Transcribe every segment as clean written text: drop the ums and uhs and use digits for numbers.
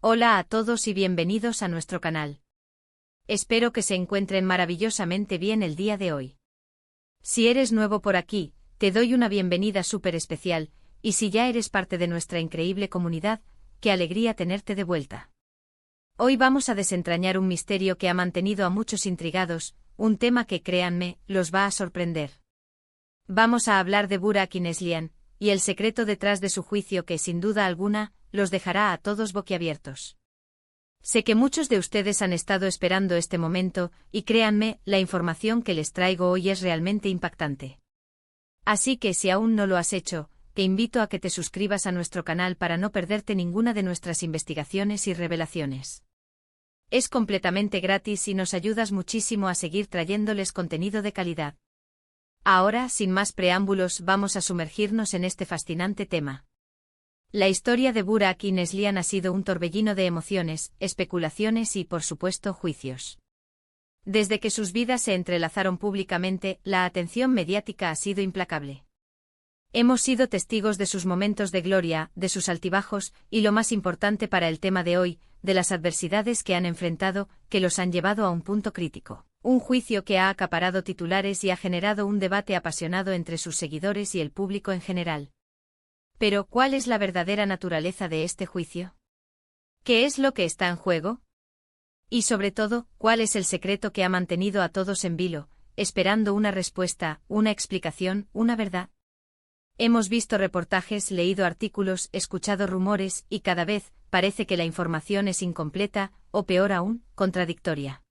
Hola a todos y bienvenidos a nuestro canal. Espero que se encuentren maravillosamente bien el día de hoy. Si eres nuevo por aquí, te doy una bienvenida súper especial, y si ya eres parte de nuestra increíble comunidad, qué alegría tenerte de vuelta. Hoy vamos a desentrañar un misterio que ha mantenido a muchos intrigados, un tema que, créanme, los va a sorprender. Vamos a hablar de Burak Ineslian, y el secreto detrás de su juicio que, sin duda alguna, los dejará a todos boquiabiertos. Sé que muchos de ustedes han estado esperando este momento, y créanme, la información que les traigo hoy es realmente impactante. Así que si aún no lo has hecho, te invito a que te suscribas a nuestro canal para no perderte ninguna de nuestras investigaciones y revelaciones. Es completamente gratis y nos ayudas muchísimo a seguir trayéndoles contenido de calidad. Ahora, sin más preámbulos, vamos a sumergirnos en este fascinante tema. La historia de Burak Ineslian ha sido un torbellino de emociones, especulaciones y, por supuesto, juicios. Desde que sus vidas se entrelazaron públicamente, la atención mediática ha sido implacable. Hemos sido testigos de sus momentos de gloria, de sus altibajos, y lo más importante para el tema de hoy, de las adversidades que han enfrentado, que los han llevado a un punto crítico. Un juicio que ha acaparado titulares y ha generado un debate apasionado entre sus seguidores y el público en general. Pero, ¿cuál es la verdadera naturaleza de este juicio? ¿Qué es lo que está en juego? Y sobre todo, ¿cuál es el secreto que ha mantenido a todos en vilo, esperando una respuesta, una explicación, una verdad? Hemos visto reportajes, leído artículos, escuchado rumores, y cada vez, parece que la información es incompleta, o peor aún, contradictoria.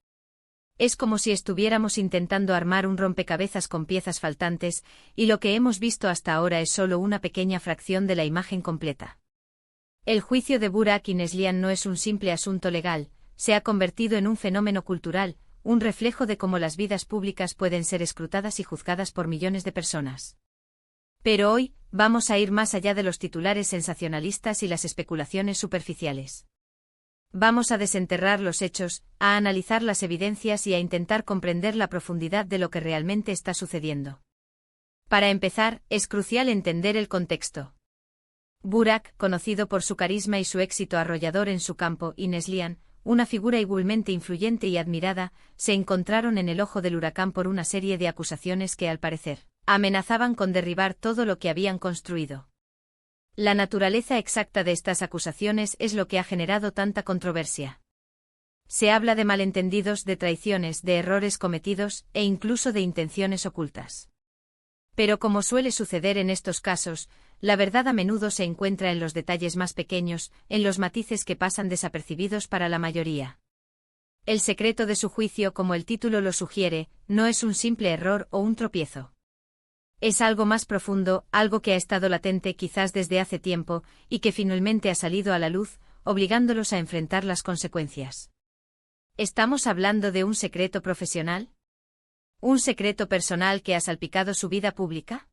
Es como si estuviéramos intentando armar un rompecabezas con piezas faltantes, y lo que hemos visto hasta ahora es solo una pequeña fracción de la imagen completa. El juicio de Burak Ineslian no es un simple asunto legal, se ha convertido en un fenómeno cultural, un reflejo de cómo las vidas públicas pueden ser escrutadas y juzgadas por millones de personas. Pero hoy, vamos a ir más allá de los titulares sensacionalistas y las especulaciones superficiales. Vamos a desenterrar los hechos, a analizar las evidencias y a intentar comprender la profundidad de lo que realmente está sucediendo. Para empezar, es crucial entender el contexto. Burak, conocido por su carisma y su éxito arrollador en su campo, Ineslian, una figura igualmente influyente y admirada, se encontraron en el ojo del huracán por una serie de acusaciones que, al parecer, amenazaban con derribar todo lo que habían construido. La naturaleza exacta de estas acusaciones es lo que ha generado tanta controversia. Se habla de malentendidos, de traiciones, de errores cometidos, e incluso de intenciones ocultas. Pero como suele suceder en estos casos, la verdad a menudo se encuentra en los detalles más pequeños, en los matices que pasan desapercibidos para la mayoría. El secreto de su juicio, como el título lo sugiere, no es un simple error o un tropiezo. Es algo más profundo, algo que ha estado latente quizás desde hace tiempo, y que finalmente ha salido a la luz, obligándolos a enfrentar las consecuencias. ¿Estamos hablando de un secreto profesional? ¿Un secreto personal que ha salpicado su vida pública?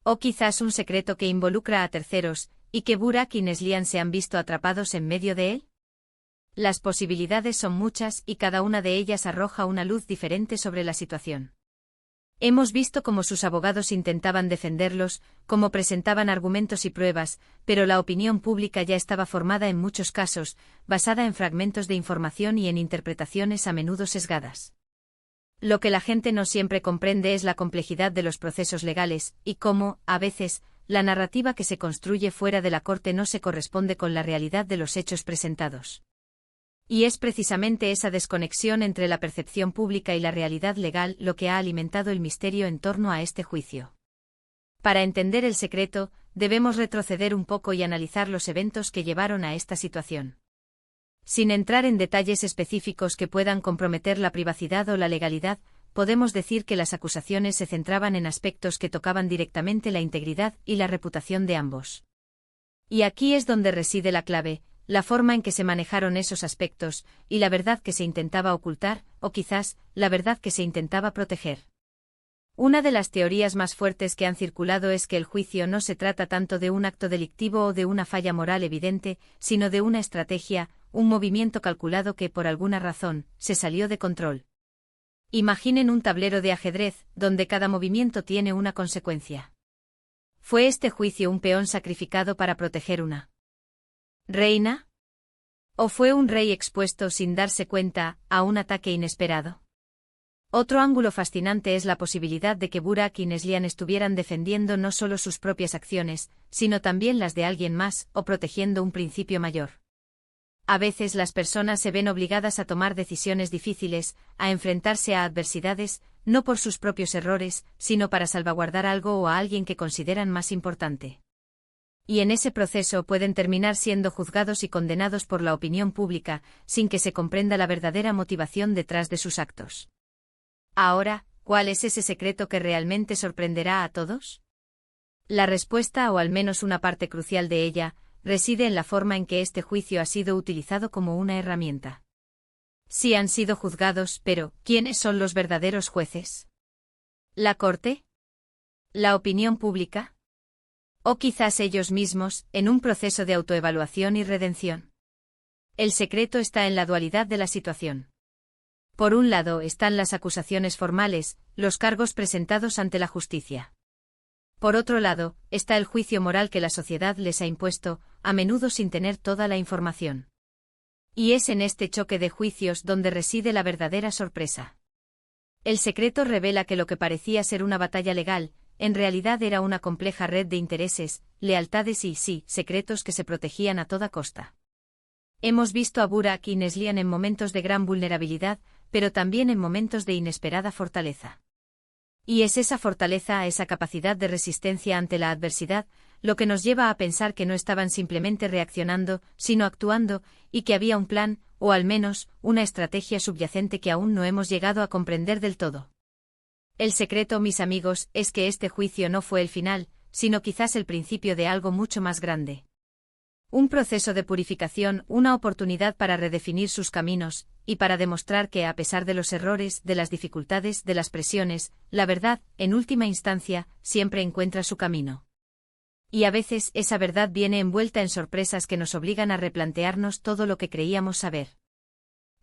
¿O quizás un secreto que involucra a terceros, y que Burak Ineslian se han visto atrapados en medio de él? Las posibilidades son muchas y cada una de ellas arroja una luz diferente sobre la situación. Hemos visto cómo sus abogados intentaban defenderlos, cómo presentaban argumentos y pruebas, pero la opinión pública ya estaba formada en muchos casos, basada en fragmentos de información y en interpretaciones a menudo sesgadas. Lo que la gente no siempre comprende es la complejidad de los procesos legales, y cómo, a veces, la narrativa que se construye fuera de la corte no se corresponde con la realidad de los hechos presentados. Y es precisamente esa desconexión entre la percepción pública y la realidad legal lo que ha alimentado el misterio en torno a este juicio. Para entender el secreto, debemos retroceder un poco y analizar los eventos que llevaron a esta situación. Sin entrar en detalles específicos que puedan comprometer la privacidad o la legalidad, podemos decir que las acusaciones se centraban en aspectos que tocaban directamente la integridad y la reputación de ambos. Y aquí es donde reside la clave, la forma en que se manejaron esos aspectos, y la verdad que se intentaba ocultar, o quizás, la verdad que se intentaba proteger. Una de las teorías más fuertes que han circulado es que el juicio no se trata tanto de un acto delictivo o de una falla moral evidente, sino de una estrategia, un movimiento calculado que, por alguna razón, se salió de control. Imaginen un tablero de ajedrez, donde cada movimiento tiene una consecuencia. ¿Fue este juicio un peón sacrificado para proteger una reina? ¿O fue un rey expuesto sin darse cuenta a un ataque inesperado? Otro ángulo fascinante es la posibilidad de que Burak y Neslihan estuvieran defendiendo no solo sus propias acciones, sino también las de alguien más, o protegiendo un principio mayor. A veces las personas se ven obligadas a tomar decisiones difíciles, a enfrentarse a adversidades, no por sus propios errores, sino para salvaguardar algo o a alguien que consideran más importante. Y en ese proceso pueden terminar siendo juzgados y condenados por la opinión pública, sin que se comprenda la verdadera motivación detrás de sus actos. Ahora, ¿cuál es ese secreto que realmente sorprenderá a todos? La respuesta, o al menos una parte crucial de ella, reside en la forma en que este juicio ha sido utilizado como una herramienta. Sí han sido juzgados, pero ¿quiénes son los verdaderos jueces? ¿La corte? ¿La opinión pública? ¿O quizás ellos mismos, en un proceso de autoevaluación y redención? El secreto está en la dualidad de la situación. Por un lado están las acusaciones formales, los cargos presentados ante la justicia. Por otro lado, está el juicio moral que la sociedad les ha impuesto, a menudo sin tener toda la información. Y es en este choque de juicios donde reside la verdadera sorpresa. El secreto revela que lo que parecía ser una batalla legal, en realidad era una compleja red de intereses, lealtades y, sí, secretos que se protegían a toda costa. Hemos visto a Burak y Neslihan en momentos de gran vulnerabilidad, pero también en momentos de inesperada fortaleza. Y es esa fortaleza, esa capacidad de resistencia ante la adversidad, lo que nos lleva a pensar que no estaban simplemente reaccionando, sino actuando, y que había un plan, o al menos, una estrategia subyacente que aún no hemos llegado a comprender del todo. El secreto, mis amigos, es que este juicio no fue el final, sino quizás el principio de algo mucho más grande. Un proceso de purificación, una oportunidad para redefinir sus caminos, y para demostrar que a pesar de los errores, de las dificultades, de las presiones, la verdad, en última instancia, siempre encuentra su camino. Y a veces esa verdad viene envuelta en sorpresas que nos obligan a replantearnos todo lo que creíamos saber.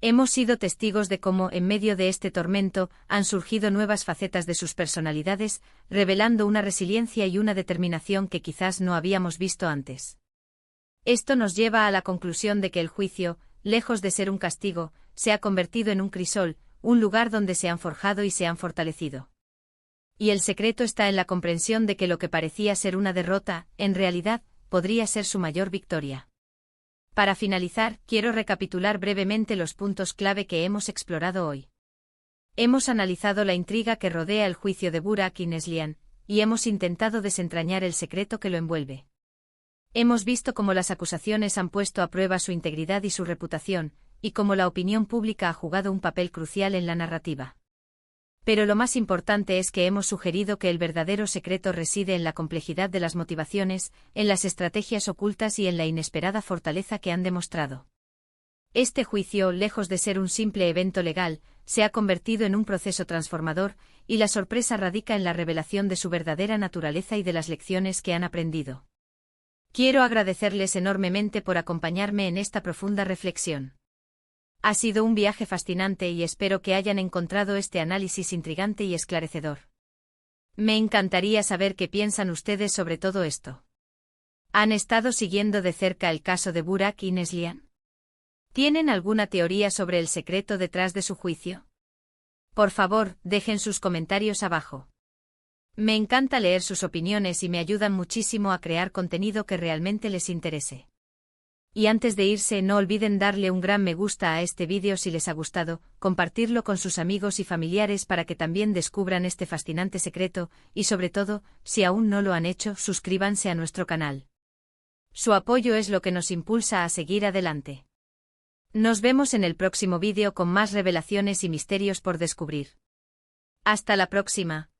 Hemos sido testigos de cómo, en medio de este tormento, han surgido nuevas facetas de sus personalidades, revelando una resiliencia y una determinación que quizás no habíamos visto antes. Esto nos lleva a la conclusión de que el juicio, lejos de ser un castigo, se ha convertido en un crisol, un lugar donde se han forjado y se han fortalecido. Y el secreto está en la comprensión de que lo que parecía ser una derrota, en realidad, podría ser su mayor victoria. Para finalizar, quiero recapitular brevemente los puntos clave que hemos explorado hoy. Hemos analizado la intriga que rodea el juicio de Burak y Neslihan, y hemos intentado desentrañar el secreto que lo envuelve. Hemos visto cómo las acusaciones han puesto a prueba su integridad y su reputación, y cómo la opinión pública ha jugado un papel crucial en la narrativa. Pero lo más importante es que hemos sugerido que el verdadero secreto reside en la complejidad de las motivaciones, en las estrategias ocultas y en la inesperada fortaleza que han demostrado. Este juicio, lejos de ser un simple evento legal, se ha convertido en un proceso transformador, y la sorpresa radica en la revelación de su verdadera naturaleza y de las lecciones que han aprendido. Quiero agradecerles enormemente por acompañarme en esta profunda reflexión. Ha sido un viaje fascinante y espero que hayan encontrado este análisis intrigante y esclarecedor. Me encantaría saber qué piensan ustedes sobre todo esto. ¿Han estado siguiendo de cerca el caso de Burak y Neslihan? ¿Tienen alguna teoría sobre el secreto detrás de su juicio? Por favor, dejen sus comentarios abajo. Me encanta leer sus opiniones y me ayudan muchísimo a crear contenido que realmente les interese. Y antes de irse, no olviden darle un gran me gusta a este vídeo si les ha gustado, compartirlo con sus amigos y familiares para que también descubran este fascinante secreto, y sobre todo, si aún no lo han hecho, suscríbanse a nuestro canal. Su apoyo es lo que nos impulsa a seguir adelante. Nos vemos en el próximo vídeo con más revelaciones y misterios por descubrir. Hasta la próxima.